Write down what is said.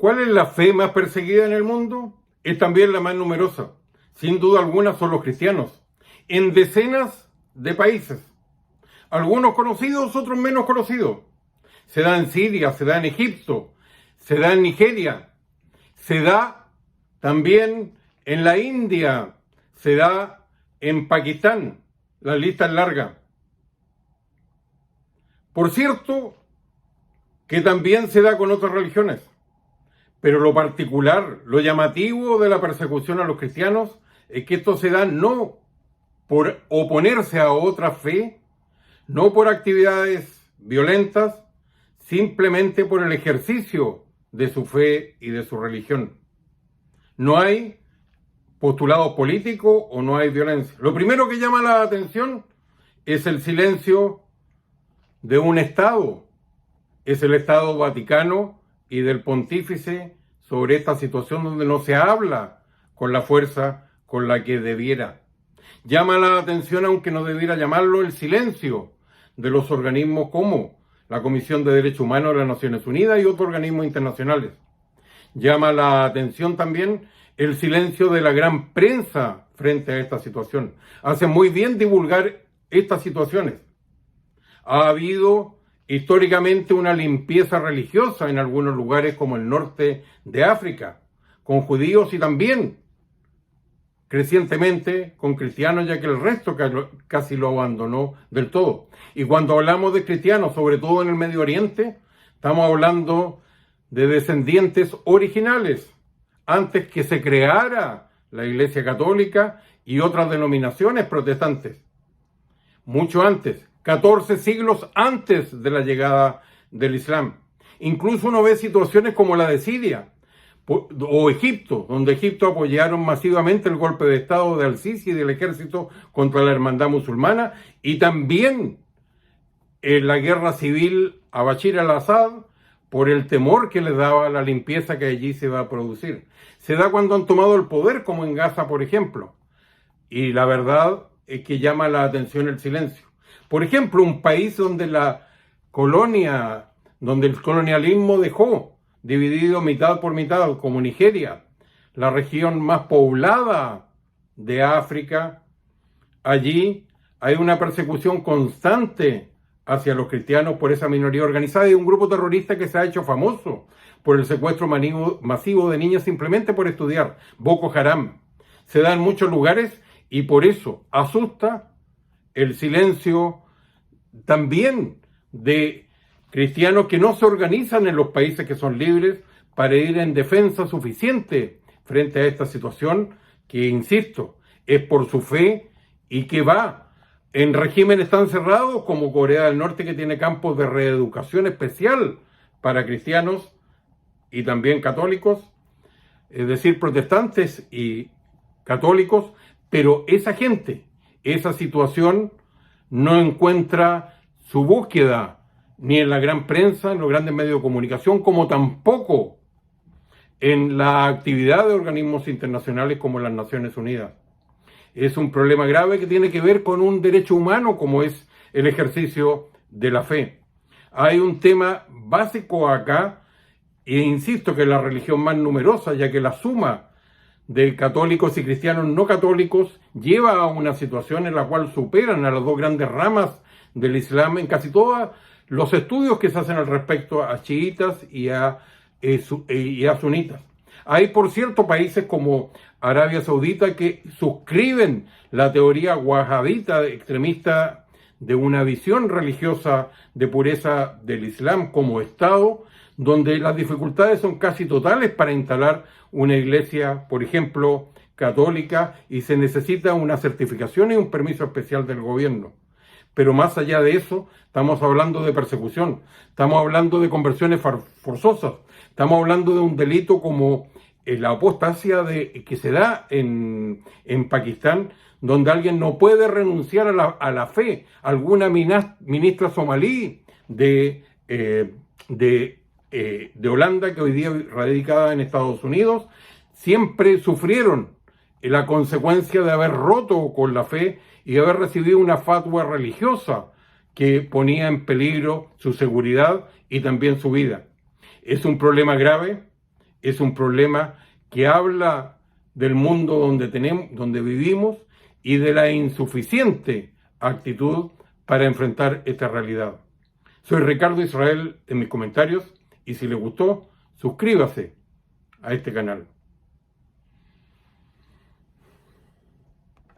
¿Cuál es la fe más perseguida en el mundo? Es también la más numerosa. Sin duda alguna son los cristianos, en decenas de países. Algunos conocidos, otros menos conocidos. Se da en Siria, se da en Egipto, se da en Nigeria, se da también en la India, se da en Pakistán. La lista es larga. Por cierto, que también se da con otras religiones. Pero lo particular, lo llamativo de la persecución a los cristianos es que esto se da no por oponerse a otra fe, no por actividades violentas, simplemente por el ejercicio de su fe y de su religión. No hay postulado político o no hay violencia. Lo primero que llama la atención es el silencio de un Estado, es el Estado Vaticano y del pontífice sobre esta situación donde no se habla con la fuerza con la que debiera. Llama la atención, aunque no debiera llamarlo, el silencio de los organismos como la Comisión de Derechos Humanos de las Naciones Unidas y otros organismos internacionales. Llama la atención también el silencio de la gran prensa frente a esta situación. Hace muy bien divulgar estas situaciones. Ha habido históricamente una limpieza religiosa en algunos lugares como el norte de África, con judíos y también crecientemente con cristianos, ya que el resto casi lo abandonó del todo. Y cuando hablamos de cristianos, sobre todo en el Medio Oriente, estamos hablando de descendientes originales, antes que se creara la Iglesia Católica y otras denominaciones protestantes. Mucho antes, 14 siglos antes de la llegada del Islam. Incluso uno ve situaciones como la de Siria o Egipto, donde Egipto apoyaron masivamente el golpe de Estado de Al-Sisi y del ejército contra la hermandad musulmana, y también en la guerra civil a Bashir al-Assad por el temor que les daba la limpieza que allí se va a producir. Se da cuando han tomado el poder, como en Gaza, por ejemplo. Y la verdad es que llama la atención el silencio. Por ejemplo, un país donde donde el colonialismo dejó dividido mitad por mitad, como Nigeria, la región más poblada de África. Allí hay una persecución constante hacia los cristianos por esa minoría organizada y un grupo terrorista que se ha hecho famoso por el secuestro masivo de niñas simplemente por estudiar, Boko Haram. Se da en muchos lugares y por eso asusta el silencio también de cristianos que no se organizan en los países que son libres para ir en defensa suficiente frente a esta situación que, insisto, es por su fe y que va en regímenes tan cerrados como Corea del Norte, que tiene campos de reeducación especial para cristianos y también católicos, es decir, protestantes y católicos, pero esa gente, esa situación no encuentra su búsqueda ni en la gran prensa, en los grandes medios de comunicación, como tampoco en la actividad de organismos internacionales como las Naciones Unidas. Es un problema grave que tiene que ver con un derecho humano como es el ejercicio de la fe. Hay un tema básico acá, e insisto que es la religión más numerosa, ya que la suma de católicos y cristianos no católicos lleva a una situación en la cual superan a las dos grandes ramas del Islam en casi todos los estudios que se hacen al respecto a chiitas y a sunitas. Hay, por cierto, países como Arabia Saudita que suscriben la teoría wahabita extremista de una visión religiosa de pureza del Islam como Estado, donde las dificultades son casi totales para instalar una iglesia, por ejemplo, católica, y se necesita una certificación y un permiso especial del gobierno. Pero más allá de eso, estamos hablando de persecución, estamos hablando de conversiones forzosas, estamos hablando de un delito como la apostasia que se da en Pakistán, donde alguien no puede renunciar a la fe. Alguna ministra somalí de Holanda, que hoy día radicada en Estados Unidos, siempre sufrieron la consecuencia de haber roto con la fe y haber recibido una fatwa religiosa que ponía en peligro su seguridad y también su vida. Es un problema grave, es un problema que habla del mundo donde vivimos y de la insuficiente actitud para enfrentar esta realidad. Soy Ricardo Israel en mis comentarios y si les gustó, suscríbase a este canal.